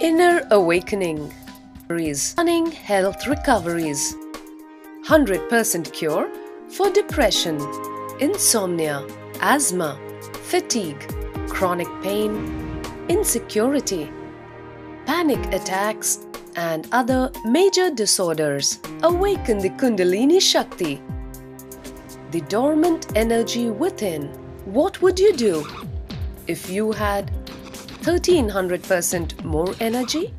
Inner awakening. Stunning health recoveries. 100% cure for depression, insomnia, asthma, fatigue, chronic pain, insecurity, panic attacks, and other major disorders. Awaken the Kundalini Shakti, the dormant energy within. What would you do if you had 1300% more energy?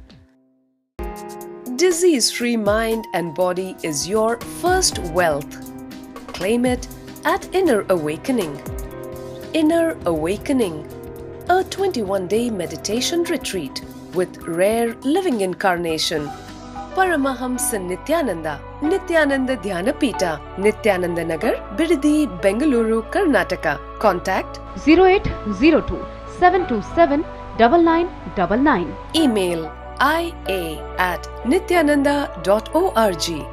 Disease-free mind and body is your first wealth. Claim it at Inner Awakening. Inner Awakening, a 21-day meditation retreat with rare living incarnation. Paramahamsa Nityananda, Nityananda Dhyanapita, Nityananda Nagar, Bidadi, Bengaluru, Karnataka. Contact 0802 727 9999. Email ia@nityananda.org.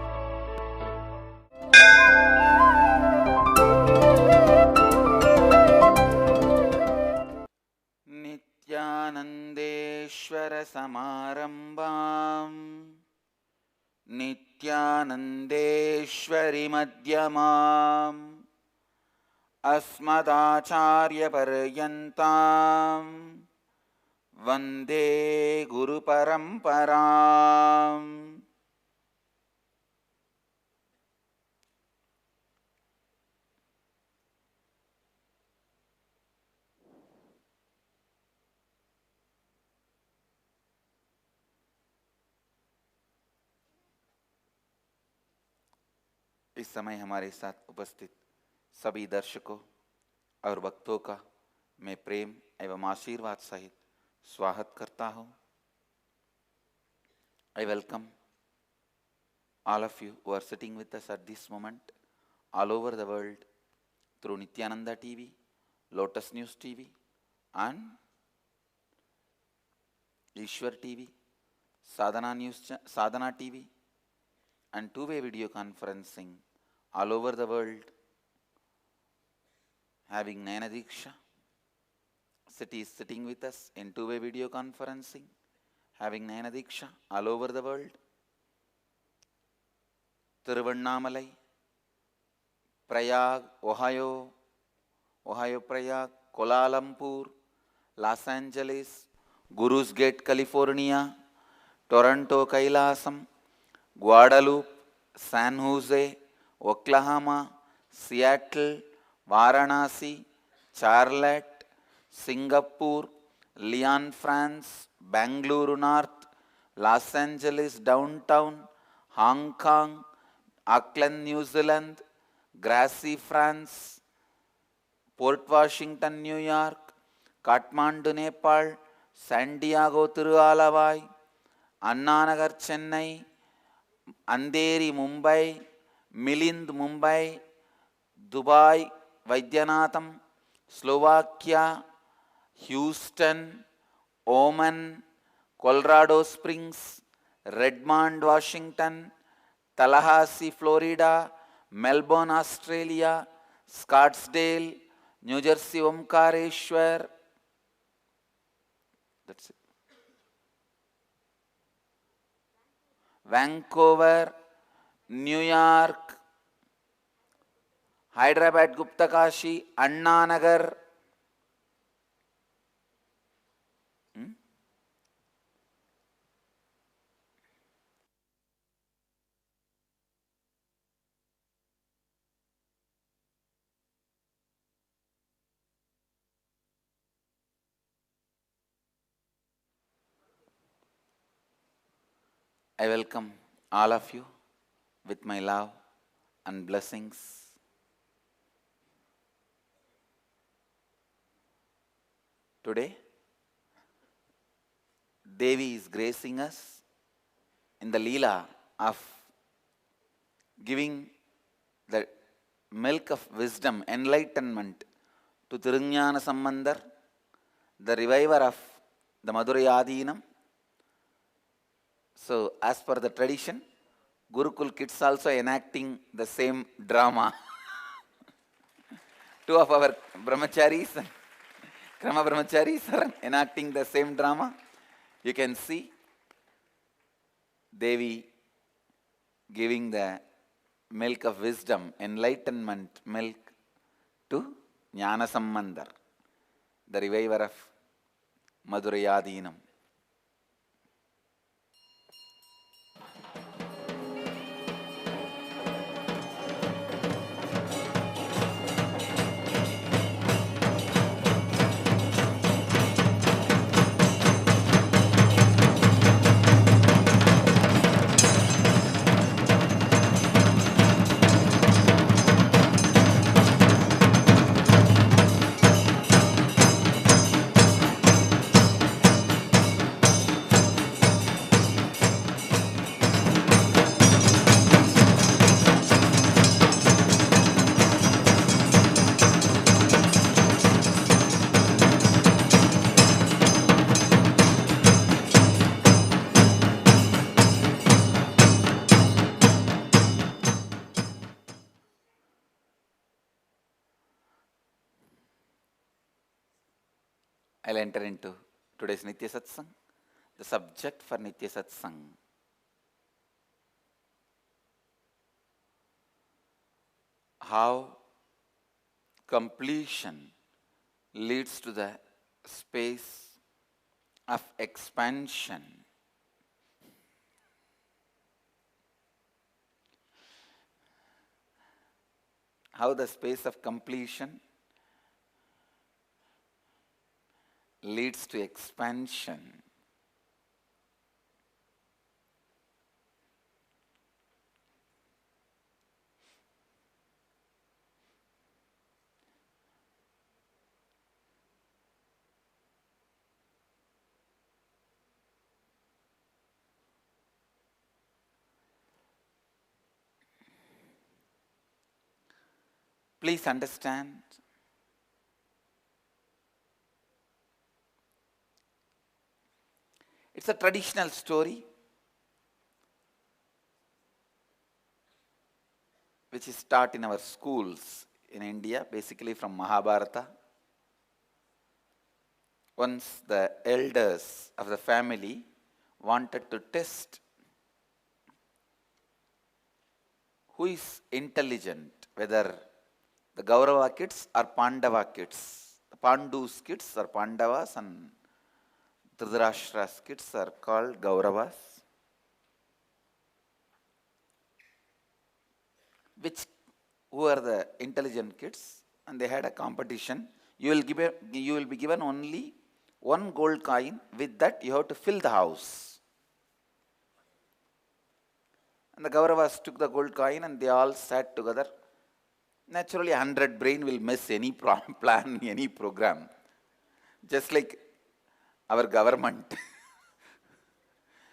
नित्यानन्देश्वर समारम्भाम् नित्यानन्देश्वरि मध्यमाम् अस्मदाचार्यपर्यन्ताम् वन्दे गुरुपरम्पराम्. इस समय हमारे साथ उपस्थित सभी दर्शकों और भक्तों का मैं प्रेम एवं आशीर्वाद सहित स्वागत करता हूं. I welcome all of you who are sitting with us at this moment all over the world through Nityananda TV, Lotus News TV and Ishwar TV, Sadhana TV and two-way video conferencing all over the world, having Nayana Diksha. City is sitting with us in two-way video conferencing, having Nayana Diksha all over the world. Tiruvannamalai, Prayag, Ohio, Prayag, Kuala Lumpur, Los Angeles, Guru's Gate, California, Toronto, Kailasam, Guadalupe, San Jose, Oklahoma, Seattle, Varanasi, Charlotte, Singapore, Lyon, France, Bangalore North, Los Angeles Downtown, Hong Kong, Auckland, New Zealand, Grasse, France, Port Washington, New York, Kathmandu, Nepal, San Diego, Tirualavai, Anna Nagar, Chennai, Andheri, Mumbai, Milind, Mumbai, Dubai, Vaidyanatham, Slovakia, Houston, Oman, Colorado Springs, Redmond, Washington, Tallahassee, Florida, Melbourne, Australia, Scottsdale, New Jersey, Omkareshwar. That's it. Vancouver, New York, Hyderabad, Guptakashi, Anna Nagar. I welcome all of you with my love and blessings. Today, Devi is gracing us in the Leela of giving the milk of wisdom, enlightenment to Tirunjana Sambandar, the reviver of the Madurai Adinam. So, as per the tradition, Gurukul kids also enacting the same drama. Two of our brahmacharis, Krama brahmacharis are enacting the same drama. You can see Devi giving the milk of wisdom, enlightenment milk to Jnana Sambandar, the reviver of Madhurayadinam. I'll enter into today's Nitya Satsang. The subject for Nitya Satsang: how completion leads to the space of expansion. How the space of completion leads to expansion. Please understand, it's a traditional story which is taught in our schools in India, basically from Mahabharata. Once the elders of the family wanted to test who is intelligent, whether the Gaurava kids or Pandava kids. The Pandu's kids are Pandavas and Dhritarashtra's kids are called Gauravas. Who are the intelligent kids? And they had a competition. You will be given only one gold coin. With that, you have to fill the house. And the Gauravas took the gold coin and they all sat together. Naturally, 100 brain will miss any plan, any program. Just like our government.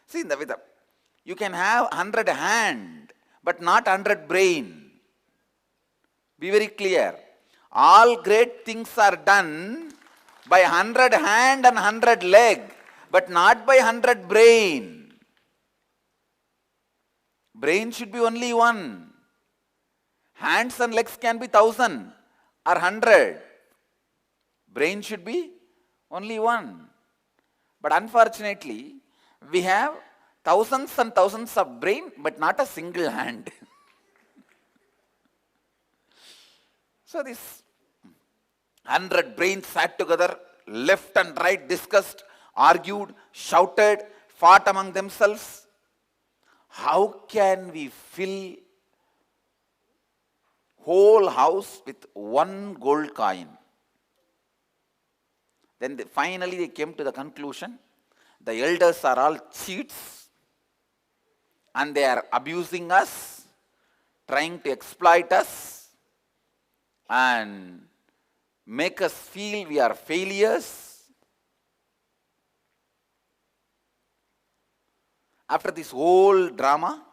See, you can have 100 hand, but not 100 brain. Be very clear. All great things are done by 100 hand and 100 leg, but not by 100 brain. Brain should be only one. Hands and legs can be 1,000 or 100. Brain should be only one. But unfortunately, we have thousands and thousands of brain, but not a single hand. So this 100 brains sat together, left and right discussed, argued, shouted, fought among themselves. How can we fill whole house with one gold coin? Then finally they came to the conclusion, the elders are all cheats and they are abusing us, trying to exploit us and make us feel we are failures. After this whole drama,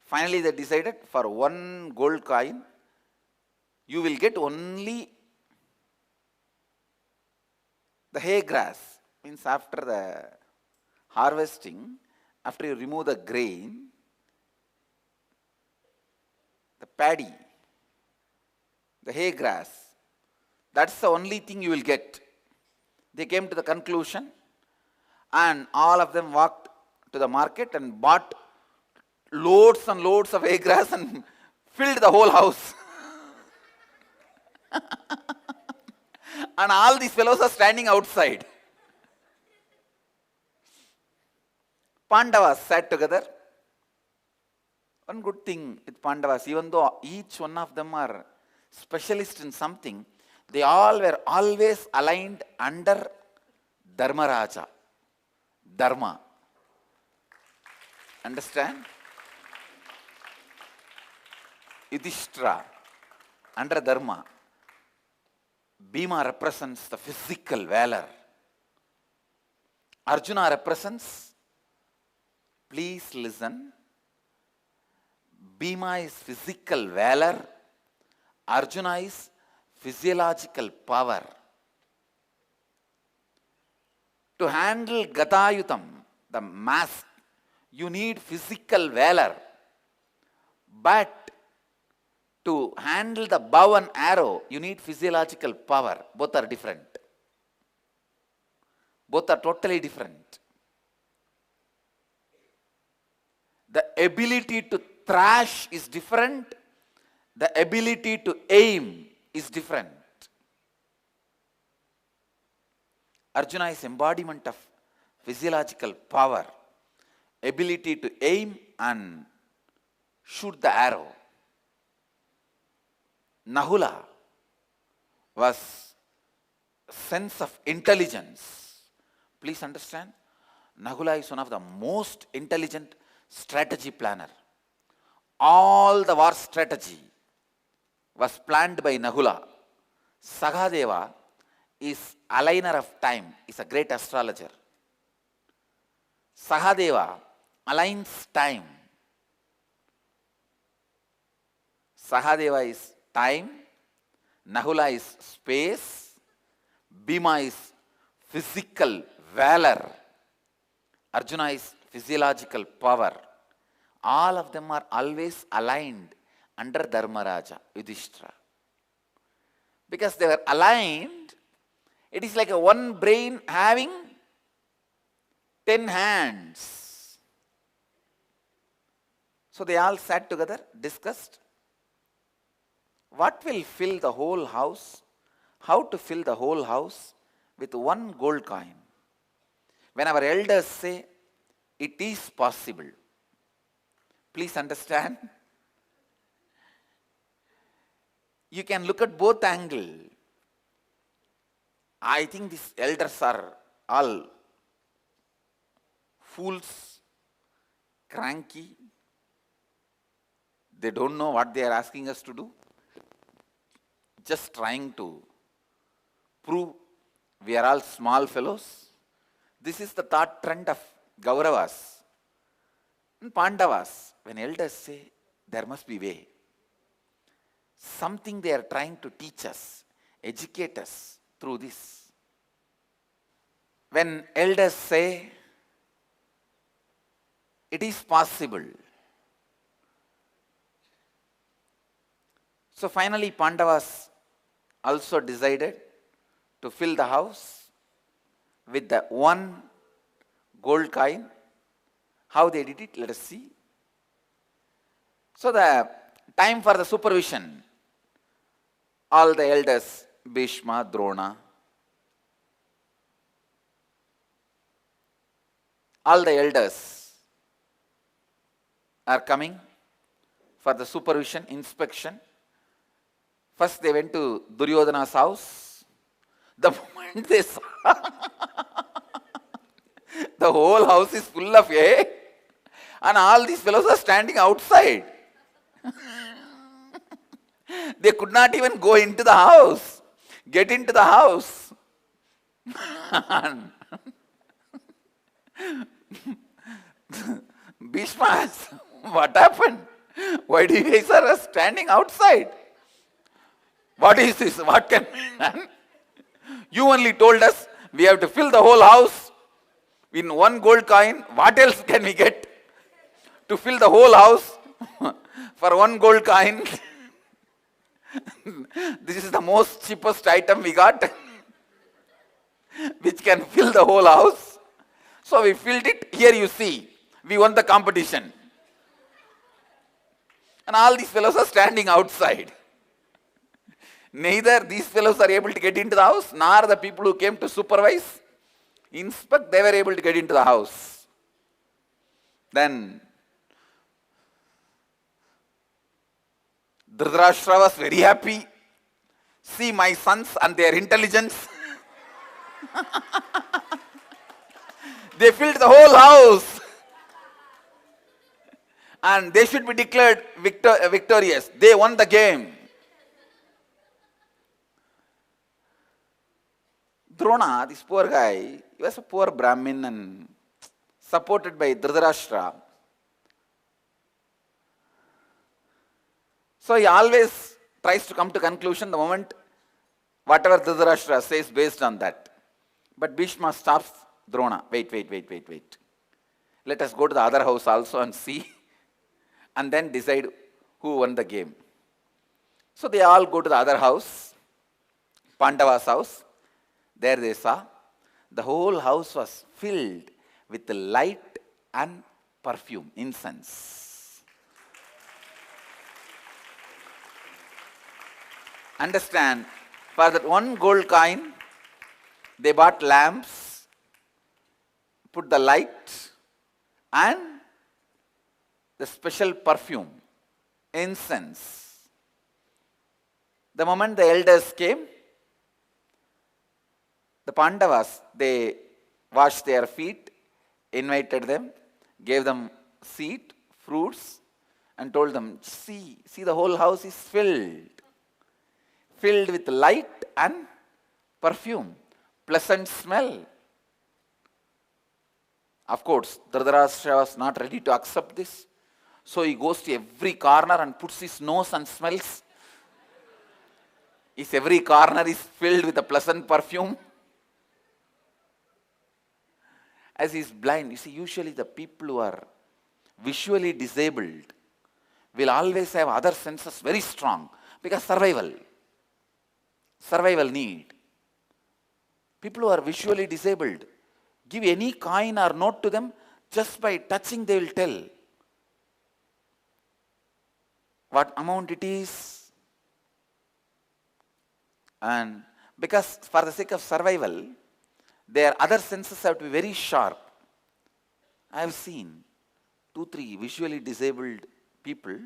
finally they decided for one gold coin, you will get only the hay grass. Means after the harvesting, after you remove the grain, the paddy, the hay grass, that's the only thing you will get. They came to the conclusion and all of them walked to the market and bought loads and loads of agrass and filled the whole house. And all these fellows are standing outside. Pandavas sat together. One good thing with Pandavas, even though each one of them are specialists in something, they all were always aligned under Dharmaraja. Dharma. Understand? Yudhishthira, under Dharma. Bhima represents the physical valor. Arjuna represents, please listen, Bhima is physical valor, Arjuna is physiological power. To handle Gatayutam, the mask, you need physical valor. But to handle the bow and arrow, you need physiological power. Both are different. Both are totally different. The ability to thrash is different. The ability to aim is different. Arjuna is embodiment of physiological power, ability to aim and shoot the arrow. Nahula was sense of intelligence. Please understand, Nahula is one of the most intelligent strategy planner. All the war strategy was planned by Nahula. Sahadeva is aligner of time, is a great astrologer. Sahadeva aligns time. Sahadeva is time, Nahula is space, Bhima is physical valor, Arjuna is physiological power. All of them are always aligned under Dharmaraja, Yudhishthira. Because they were aligned, it is like a one brain having 10 hands. So they all sat together, discussed what will fill the whole house, how to fill the whole house with one gold coin. When our elders say, it is possible, please understand, you can look at both angles. I think these elders are all fools, cranky. They don't know what they are asking us to do. Just trying to prove we are all small fellows. This is the thought trend of Kauravas and Pandavas. When elders say, there must be way. Something they are trying to teach us, educate us through this. When elders say, it is possible. So finally Pandavas also decided to fill the house with the one gold coin. How they did it, let us see. So the time for the supervision, all the elders, Bhishma, Drona, all the elders are coming for the supervision, inspection. First they went to Duryodhana's house. The moment they saw the whole house is full of hay and all these fellows are standing outside. They could not even go into the house, get into the house. Bhishma asked, what happened? Why do you guys are standing outside? What is this? What can be done? You only told us we have to fill the whole house in one gold coin. What else can we get to fill the whole house for one gold coin? This is the most cheapest item we got, which can fill the whole house. So we filled it. Here you see, we won the competition. And all these fellows are standing outside. Neither these fellows are able to get into the house, nor the people who came to supervise, inspect, they were able to get into the house. Then Dhritarashtra was very happy. See my sons and their intelligence. They filled the whole house. And they should be declared victorious. They won the game. Drona, this poor guy, he was a poor Brahmin and supported by Dhritarashtra. So he always tries to come to conclusion the moment whatever Dhritarashtra says based on that. But Bhishma stops Drona. Wait. Let us go to the other house also and see and then decide who won the game. So they all go to the other house, Pandava's house. There they saw the whole house was filled with light and perfume, incense. Understand, for that one gold coin, they bought lamps, put the light and the special perfume, incense. The moment the elders came, the Pandavas, they washed their feet, invited them, gave them seat, fruits, and told them, see the whole house is filled with light and perfume, pleasant smell. Of course, Dhritarashtra was not ready to accept this. So he goes to every corner and puts his nose and smells. Every corner is filled with a pleasant perfume. As he is blind, you see, usually the people who are visually disabled will always have other senses very strong because survival need. People who are visually disabled, give any coin or note to them, just by touching they will tell what amount it is. And because for the sake of survival, their other senses have to be very sharp. I have seen 2-3 visually disabled people,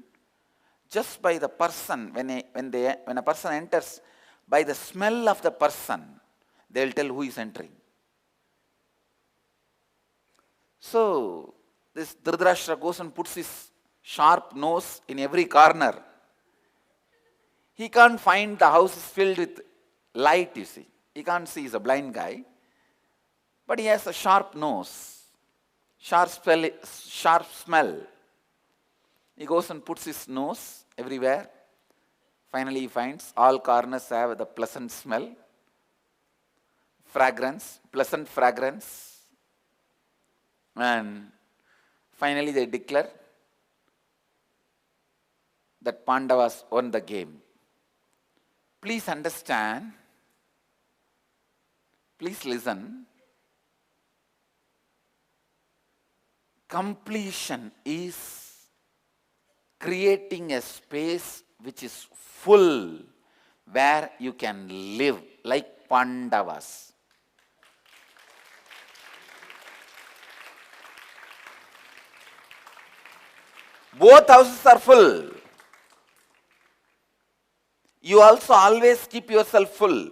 just by the person, when a person enters, by the smell of the person, they will tell who is entering. So, this Dhritarashtra goes and puts his sharp nose in every corner. He can't find the house is filled with light, you see. He can't see, he's a blind guy. But he has a sharp nose, sharp smell. He goes and puts his nose everywhere. Finally, he finds all corners have the pleasant smell, fragrance, pleasant fragrance. And finally, they declare that Pandavas won the game. Please understand, please listen. Completion is creating a space which is full, where you can live like Pandavas. Both houses are full. You also always keep yourself full.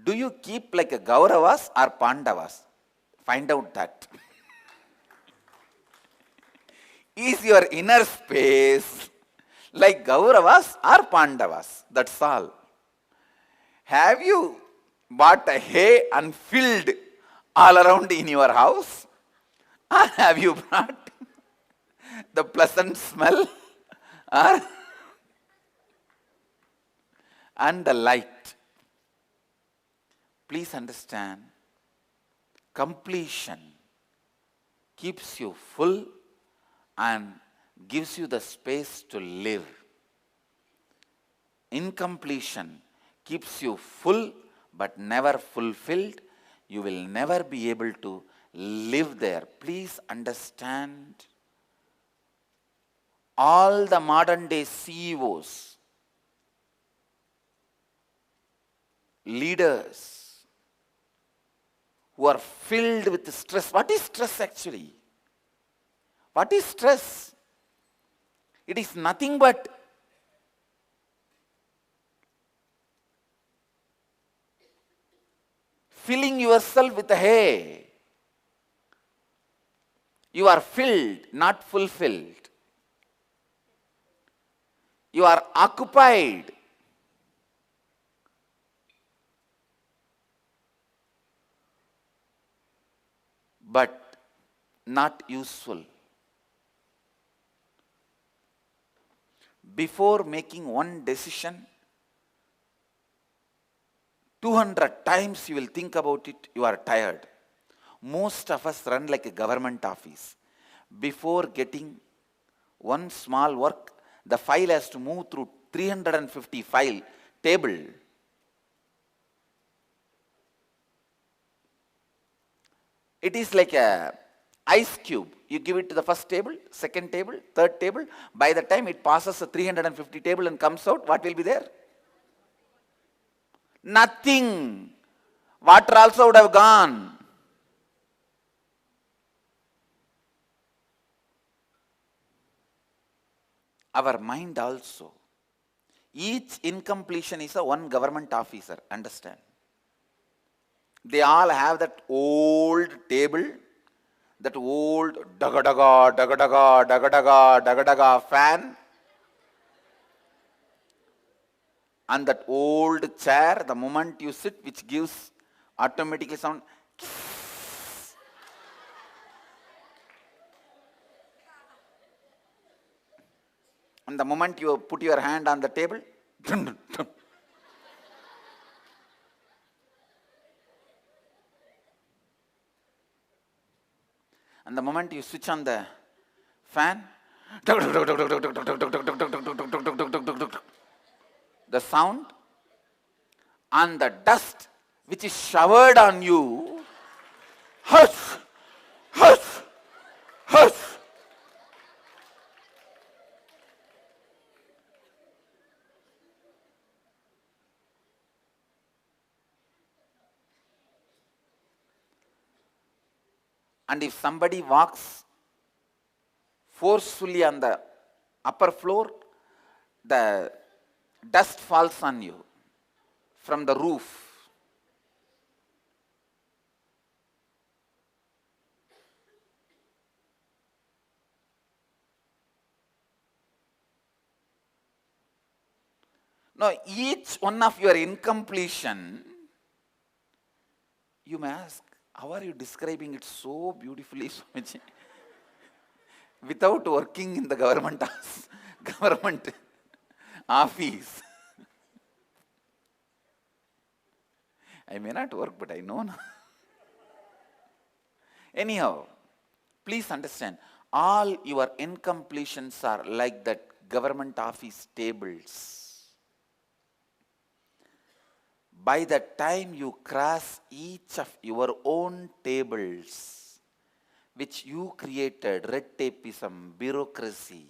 Do you keep like a Kauravas or Pandavas? Find out that. Is your inner space like Kauravas or Pandavas? That's all. Have you bought a hay and filled all around in your house? Or have you brought the pleasant smell and the light? Please understand, completion keeps you full and gives you the space to live. Incompletion keeps you full but never fulfilled. You will never be able to live there. Please understand, all the modern day CEOs, leaders who are filled with stress. What is stress actually? What is stress? It is nothing but filling yourself with hay. You are filled, not fulfilled. You are occupied. But not useful. Before making one decision, 200 times you will think about it, you are tired. Most of us run like a government office. Before getting one small work, the file has to move through 350 file table. It is like a ice cube. You give it to the first table, second table, third table. By the time it passes the 350 table and comes out, what will be there? Nothing. Water also would have gone. Our mind also. Each incompletion is a one government officer, understand? They all have that old table, that old daga-daga, daga-daga, daga-daga, daga-daga fan, and that old chair, the moment you sit, which gives automatically sound. And the moment you put your hand on the table, and the moment you switch on the fan, the sound and the dust which is showered on you, hush, hush, hush. And if somebody walks forcefully on the upper floor, the dust falls on you from the roof. Now, each one of your incompletion, you may ask, how are you describing it so beautifully, Swamiji? Without working in the government office. I may not work, but I know. Anyhow, please understand, all your incompletions are like that government office tables. By the time you cross each of your own tables, which you created, red tapeism, bureaucracy,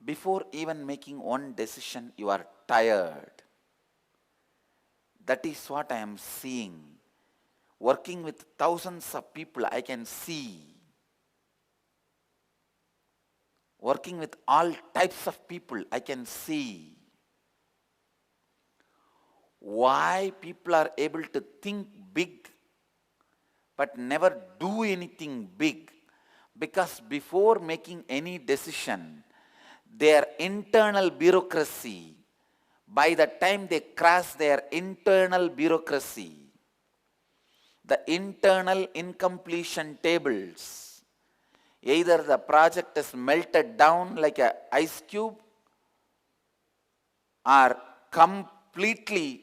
before even making one decision, you are tired. That is what I am seeing. Working with thousands of people, I can see. Working with all types of people, I can see. Why people are able to think big but never do anything big? Because before making any decision, their internal bureaucracy, by the time they cross their internal bureaucracy, the internal incompletion tables, either the project is melted down like an ice cube or completely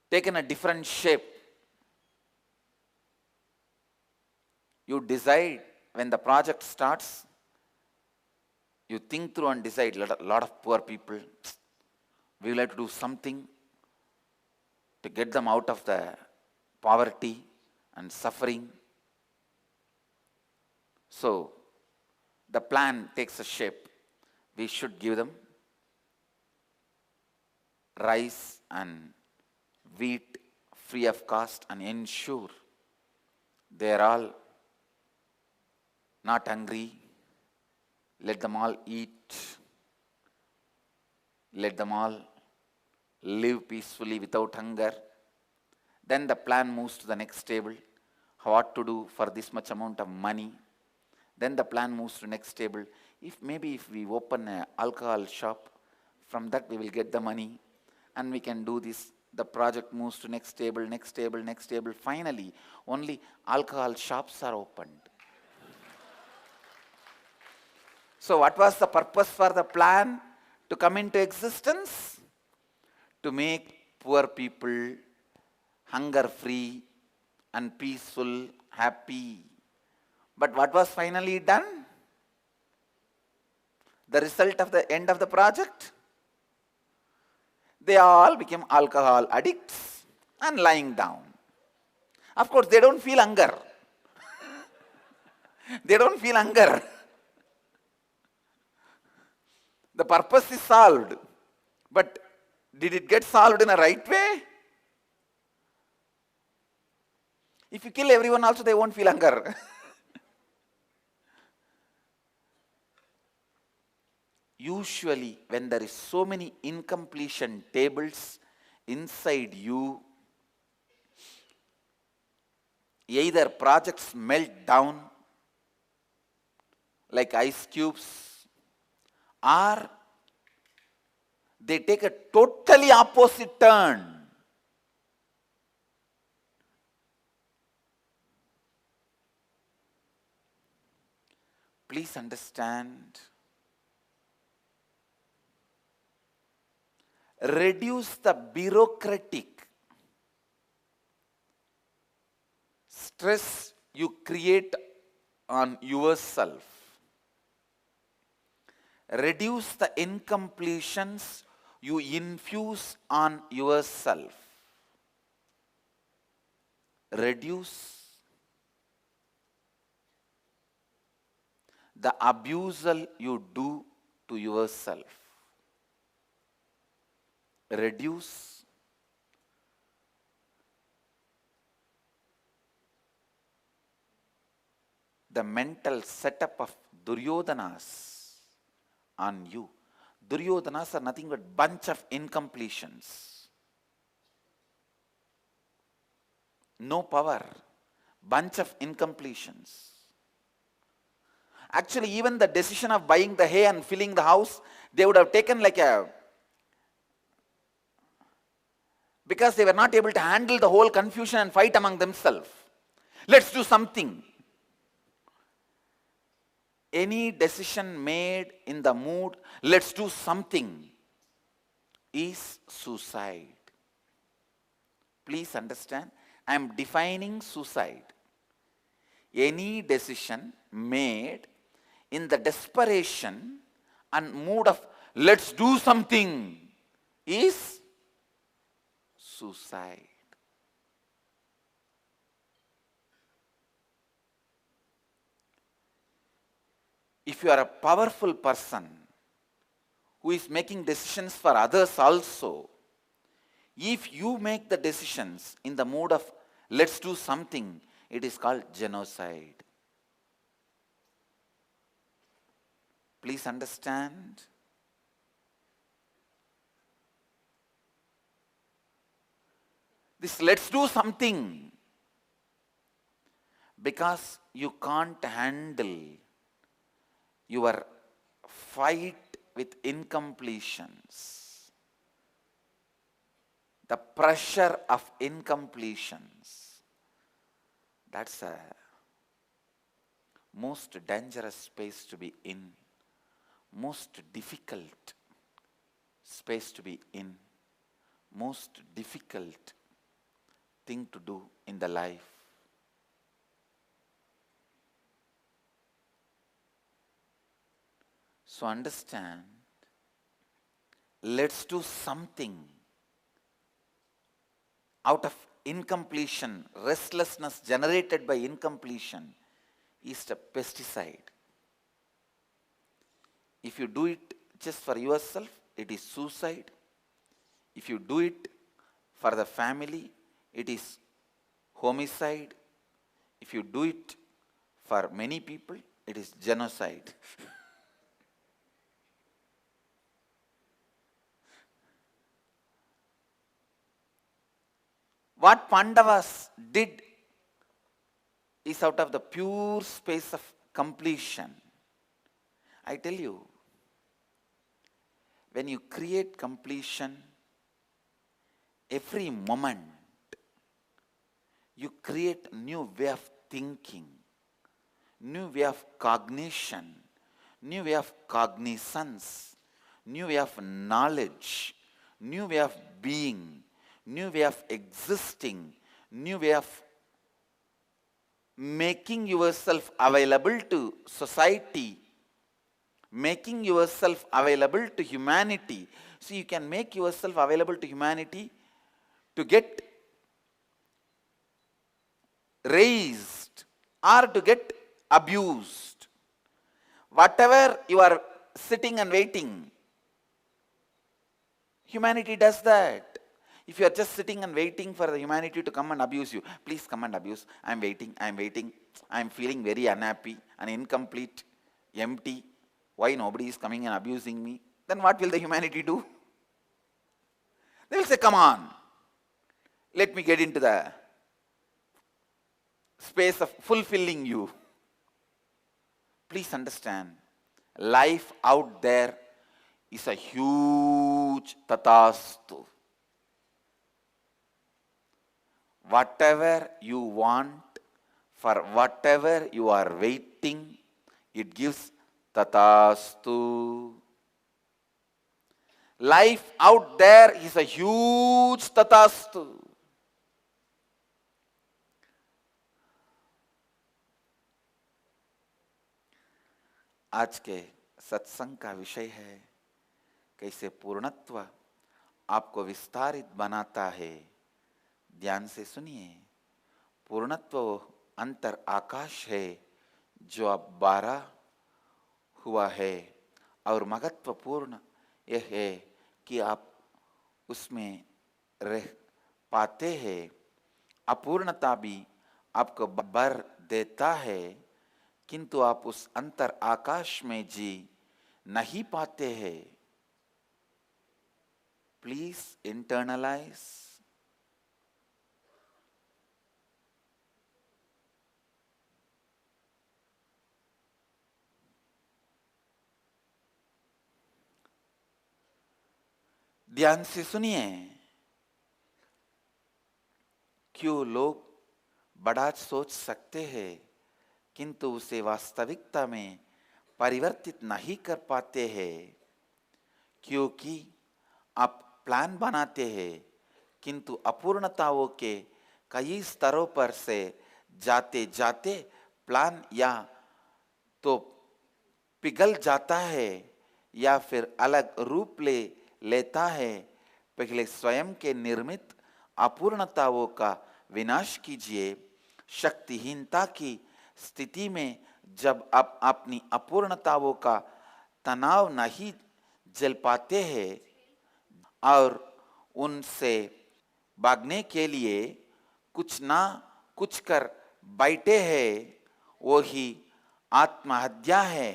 taken a different shape. You decide when the project starts, you think through and decide, a lot of poor people, we will have to do something to get them out of the poverty and suffering. So the plan takes a shape. We should give them rice and wheat free of cost and ensure they are all not hungry. Let them all eat. Let them all live peacefully without hunger. Then the plan moves to the next table. What to do for this much amount of money. Then the plan moves to next table. If we open an alcohol shop, from that we will get the money and we can do this. The project moves to next table, next table, next table. Finally, only alcohol shops are opened. So what was the purpose for the plan to come into existence? To make poor people hunger-free and peaceful, happy. But what was finally done? The result of the end of the project? They all became alcohol addicts and lying down. Of course, they don't feel hunger. They don't feel hunger. The purpose is solved. But did it get solved in a right way? If you kill everyone also, they won't feel hunger. Usually, when there is so many incompletion tables inside you, either projects melt down like ice cubes, or they take a totally opposite turn. Please understand, reduce the bureaucratic stress you create on yourself. Reduce the incompletions you infuse on yourself. Reduce the abusal you do to yourself. Reduce the mental setup of Duryodhanas on you. Duryodhanas are nothing but bunch of incompletions. No power, bunch of incompletions. Actually, even the decision of buying the hay and filling the house, they would have taken because they were not able to handle the whole confusion and fight among themselves. Let's do something. Any decision made in the mood, let's do something, is suicide. Please understand, I am defining suicide. Any decision made in the desperation and mood of let's do something is suicide. If you are a powerful person who is making decisions for others also, if you make the decisions in the mood of let's do something, it is called genocide. Please understand. This let's do something, because you can't handle your fight with incompletions, the pressure of incompletions. That's a most dangerous space to be in, most difficult space to be in, most difficult thing to do in the life. So understand, let's do something out of incompletion, restlessness generated by incompletion is a pesticide. If you do it just for yourself, it is suicide. If you do it for the family, it is homicide. If you do it for many people, it is genocide. What Pandavas did is out of the pure space of completion. I tell you, when you create completion, every moment you create a new way of thinking, new way of cognition, new way of cognizance, new way of knowledge, new way of being, new way of existing, new way of making yourself available to society, making yourself available to humanity. So you can make yourself available to humanity to get raised or to get abused. Whatever you are sitting and waiting, humanity does that. If you are just sitting and waiting for the humanity to come and abuse you, please come and abuse. I am waiting, I am feeling very unhappy and incomplete, empty. Why nobody is coming and abusing me? Then what will the humanity do? They will say, come on, let me get into the space of fulfilling you. Please understand, life out there is a huge tatastu. Whatever you want, for whatever you are waiting, it gives tatastu. Life out there is a huge tatastu. आज के सत्संग का विषय है कैसे पूर्णत्व आपको विस्तारित बनाता है। ध्यान से सुनिए, पूर्णत्व अंतर आकाश है जो अब 12 हुआ है और महत्वपूर्ण यह है कि आप उसमें रह पाते हैं। अपूर्णता भी आपको भर देता है, किंतु आप उस अंतर आकाश में जी नहीं पाते हैं। Please internalise. ध्यान से सुनिए, क्यों लोग बड़ा सोच सकते हैं किंतु उसे वास्तविकता में परिवर्तित नहीं कर पाते हैं, क्योंकि आप प्लान बनाते हैं किंतु अपूर्णताओं के कई स्तरों पर से जाते जाते प्लान या तो पिघल जाता है या फिर अलग रूप लेता है। पहले स्वयं के निर्मित अपूर्णताओं का विनाश कीजिए। शक्तिहीनता की स्थिति में जब आप अपनी अपूर्णताओं का तनाव नहीं झेल पाते हैं और उनसे भागने के लिए कुछ ना कुछ कर बैठे हैं, वो ही आत्महत्या है।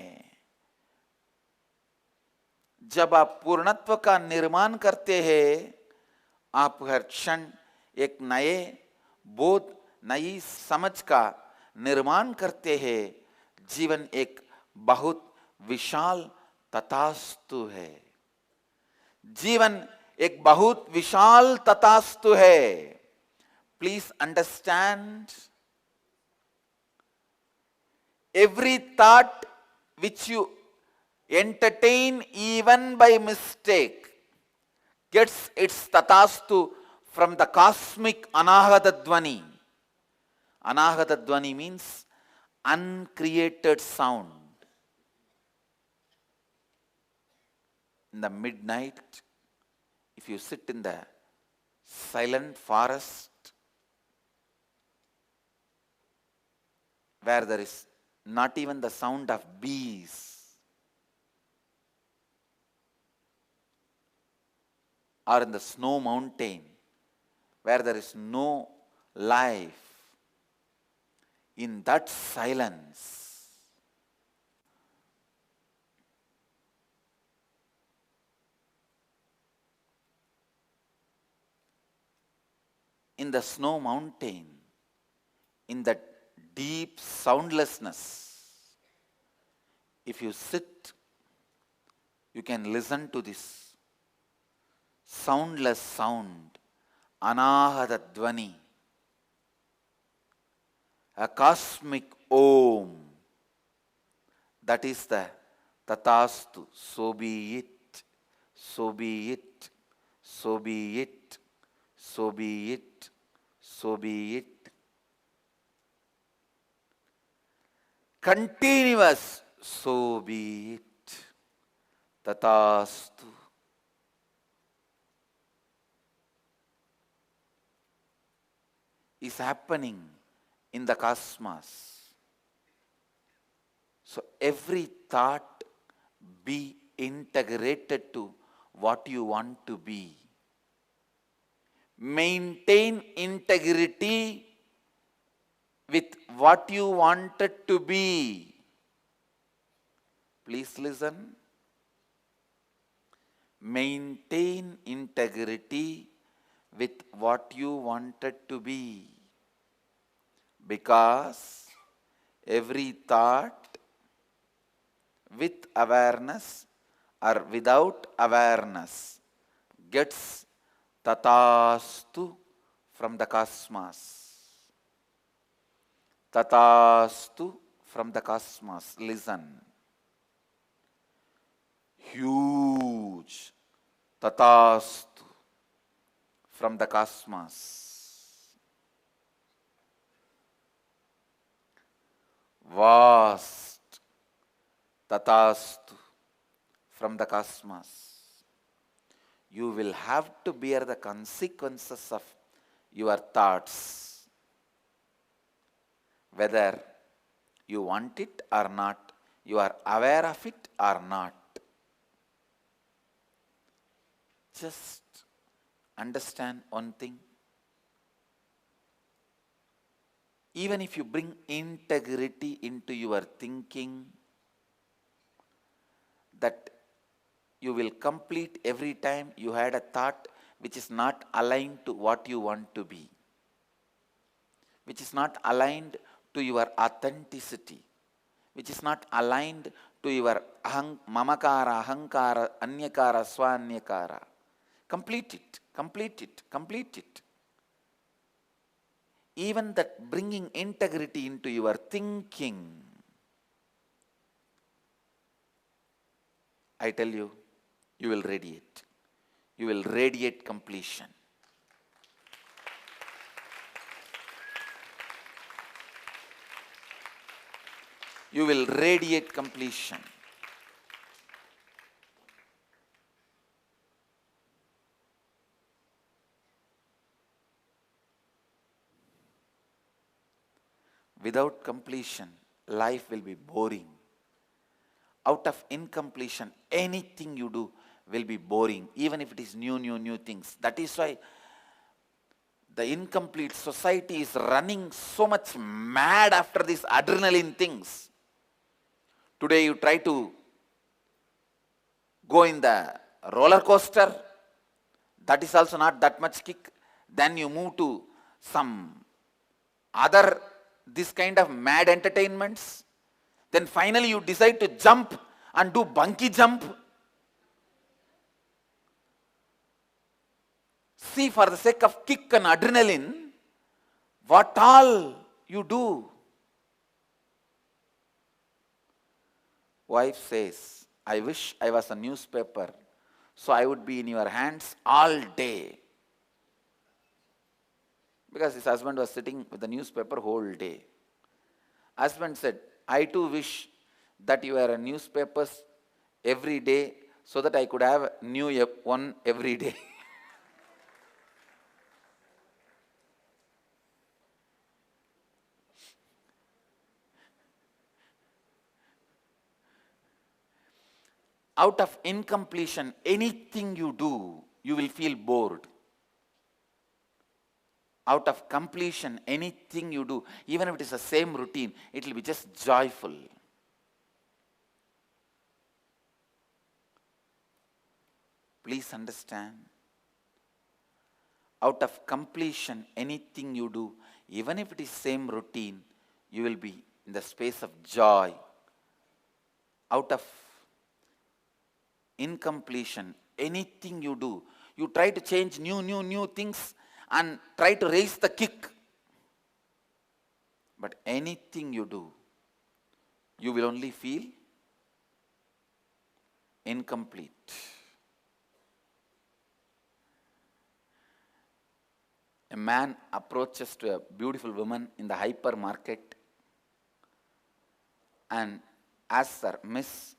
जब आप पूर्णत्व का निर्माण करते हैं, आप हर क्षण एक नए बोध, नई समझ का निर्माण करते हैं। जीवन एक बहुत विशाल तथास्तु है। जीवन एक बहुत विशाल तथास्तु है। Please understand, every thought which you entertain even by mistake gets its tatastu from the cosmic Anahata Dvani. Anahata Dvani means uncreated sound. In the midnight, if you sit in the silent forest where there is not even the sound of bees, or in the snow mountain where there is no life, in that silence, in the snow mountain, in that deep soundlessness, if you sit, you can listen to this soundless sound, anahata dvani, a cosmic Om. That is the Tatastu, so be it, so be it, so be it, so be it, so be it. Continuous, so be it, Tatastu. Is happening in the cosmos. So every thought be integrated to what you want to be. Maintain integrity with what you wanted to be. Please listen. Maintain integrity with what you wanted to be. Because every thought with awareness or without awareness gets tatastu from the cosmos. Tatastu from the cosmos. Listen. Huge tatastu from the cosmos. Vast tatastu from the cosmos. You will have to bear the consequences of your thoughts, whether you want it or not, you are aware of it or not. Just understand one thing. Even if you bring integrity into your thinking, that you will complete every time you had a thought which is not aligned to what you want to be, which is not aligned to your authenticity, which is not aligned to your mamakara, ahankara, anyakara, swanyakara. Complete it, complete it, complete it. Even that bringing integrity into your thinking, I tell you, you will radiate. You will radiate completion. You will radiate completion. Without completion, life will be boring. Out of incompletion, anything you do will be boring, even if it is new things. That is why the incomplete society is running so much mad after these adrenaline things. Today you try to go in the roller coaster, that is also not that much kick. Then you move to some other this kind of mad entertainments. Then finally you decide to jump and do bungee jump. See, for the sake of kick and adrenaline, what all you do. Wife says, I wish I was a newspaper, so I would be in your hands all day. Because his husband was sitting with the newspaper whole day. Husband said, I too wish that you were a newspapers every day so that I could have new one every day. Out of incompletion, anything you do, you will feel bored. Out of completion, anything you do, even if it is the same routine, it will be just joyful. Please understand. Out of completion, anything you do, even if it is same routine, you will be in the space of joy. Out of incompletion, anything you do, you try to change new things and try to raise the kick. But anything you do, you will only feel incomplete. A man approaches to a beautiful woman in the hypermarket and asks her, "Miss,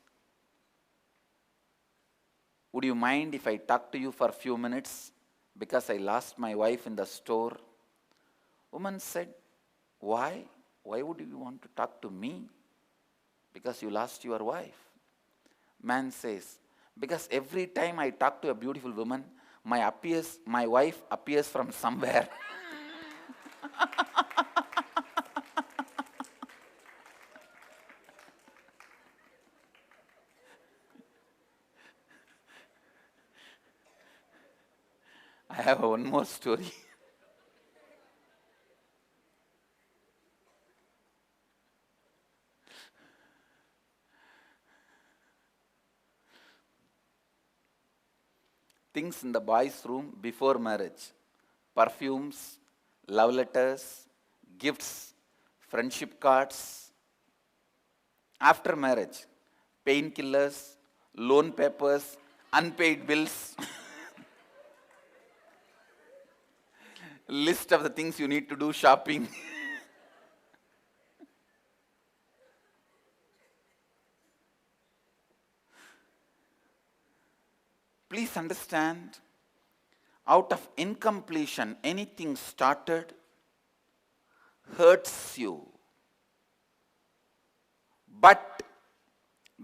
would you mind if I talk to you for a few minutes because I lost my wife in the store?" Woman said, "Why? Why would you want to talk to me? Because you lost your wife." Man says, "Because every time I talk to a beautiful woman, my wife appears from somewhere." I have one more story. Things in the boys' room before marriage: perfumes, love letters, gifts, friendship cards. After marriage: painkillers, loan papers, unpaid bills, list of the things you need to do shopping. Please understand, out of incompletion, anything started hurts you. But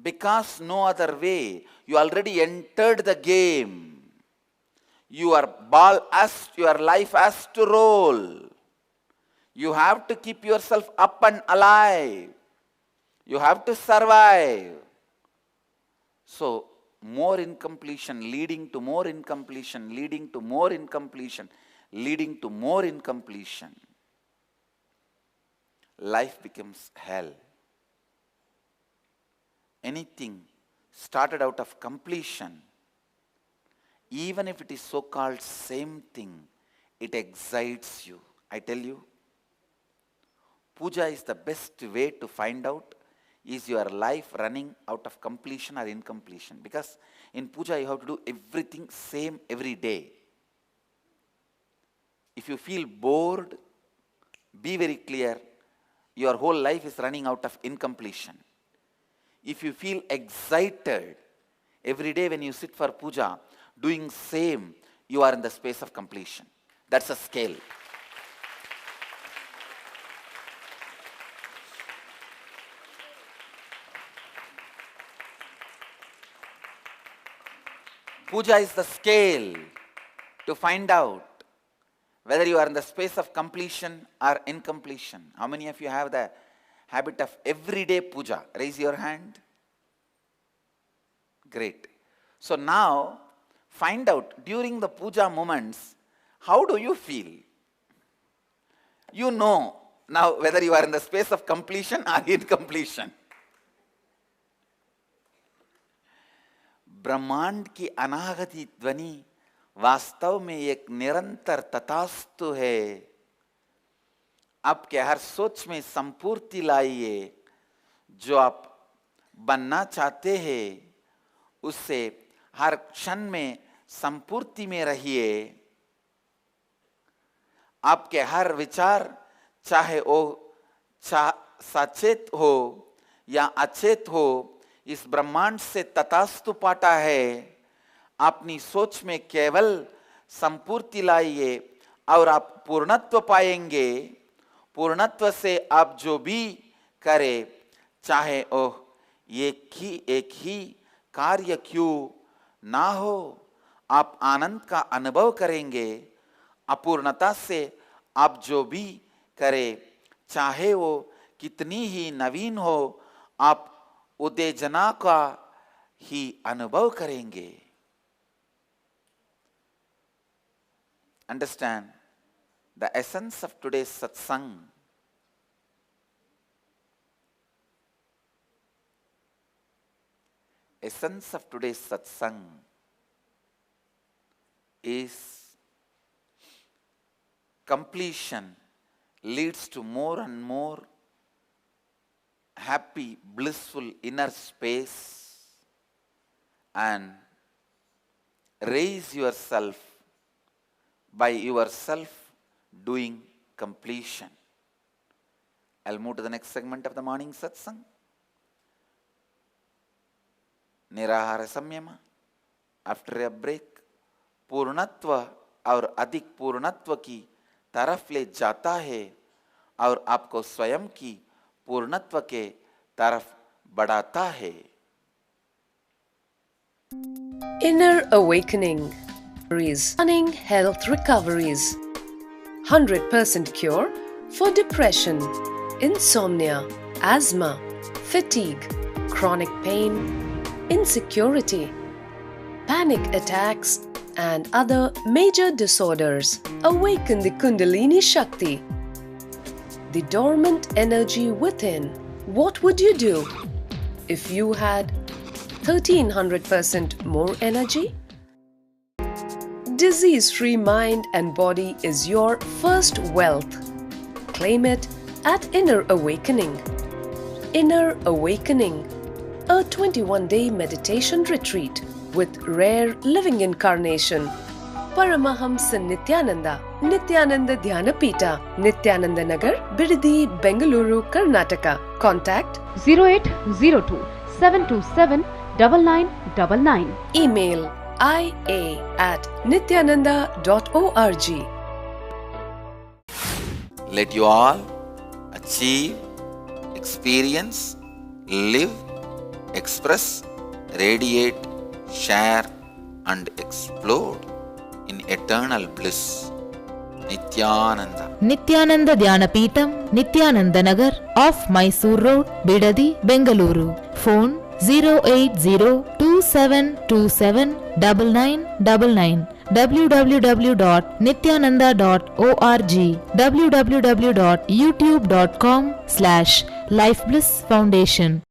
because no other way, you already entered the game. Your life has to roll. You have to keep yourself up and alive. You have to survive. So, more incompletion leading to more incompletion, leading to more incompletion, leading to more incompletion. Life becomes hell. Anything started out of completion, even if it is so-called same thing, it excites you. I tell you, puja is the best way to find out is your life running out of completion or incompletion. Because in puja you have to do everything same every day. If you feel bored, be very clear, your whole life is running out of incompletion. If you feel excited every day when you sit for puja, doing same, you are in the space of completion. That's a scale. Puja is the scale to find out whether you are in the space of completion or incompletion. How many of you have the habit of everyday puja? Raise your hand. Great. So now, find out during the puja moments, how do you feel? You know now whether you are in the space of completion or incompletion. ब्रह्मांड की अनागति ध्वनि वास्तव में एक निरंतर तथास्तु है. आपके हर सोच में संपूर्ति लाइए. जो आप बनना चाहते हैं उससे हर क्षण में संपूर्ति में रहिए. आपके हर विचार चाहे वो सचेत हो या अचेत हो, इस ब्रह्मांड से तथास्तु पाता है. अपनी सोच में केवल संपूर्ति लाइए और आप पूर्णत्व पाएंगे. पूर्णत्व से आप जो भी करे, चाहे वो एक ही कार्य क्यों ना हो, आप आनंद का अनुभव करेंगे। अपूर्णता से आप जो भी करें, चाहे वो कितनी ही नवीन हो, आप उत्तेजना का ही अनुभव करेंगे। Understand the essence of today's satsang. Essence of today's satsang is completion leads to more and more happy, blissful inner space, and raise yourself by yourself doing completion. I'll move to the next segment of the morning satsang. निराहार संयम. After a break, पूर्णत्व और अधिक पूर्णत्व की तरफ ले जाता है और आपको स्वयं की पूर्णत्व के तरफ बढ़ाता है. Inner Awakening. Stunning health recoveries. 100% cure for depression, insomnia, asthma, fatigue, chronic pain, insecurity, panic attacks, and other major disorders. Awaken the Kundalini Shakti, the dormant energy within. What would you do if you had 1300% more energy? Disease-free mind and body is your first wealth. Claim it at Inner Awakening. Inner Awakening, a 21-day meditation retreat with rare living incarnation. Paramahamsa Nityananda, Nityananda Dhyanapita, Nityananda Nagar, Bidadi, Bengaluru, Karnataka. Contact 0802 727 9999. Email ia@nityananda.org. Let you all achieve, experience, live, express, radiate, share, and explode in eternal bliss. Nityananda. Nityananda Dhyanapitham, Nityananda Nagar, off Mysore Road, Bidadi, Bengaluru. Phone 08027279999. www.nityananda.org. www.youtube.com/Life Bliss Foundation.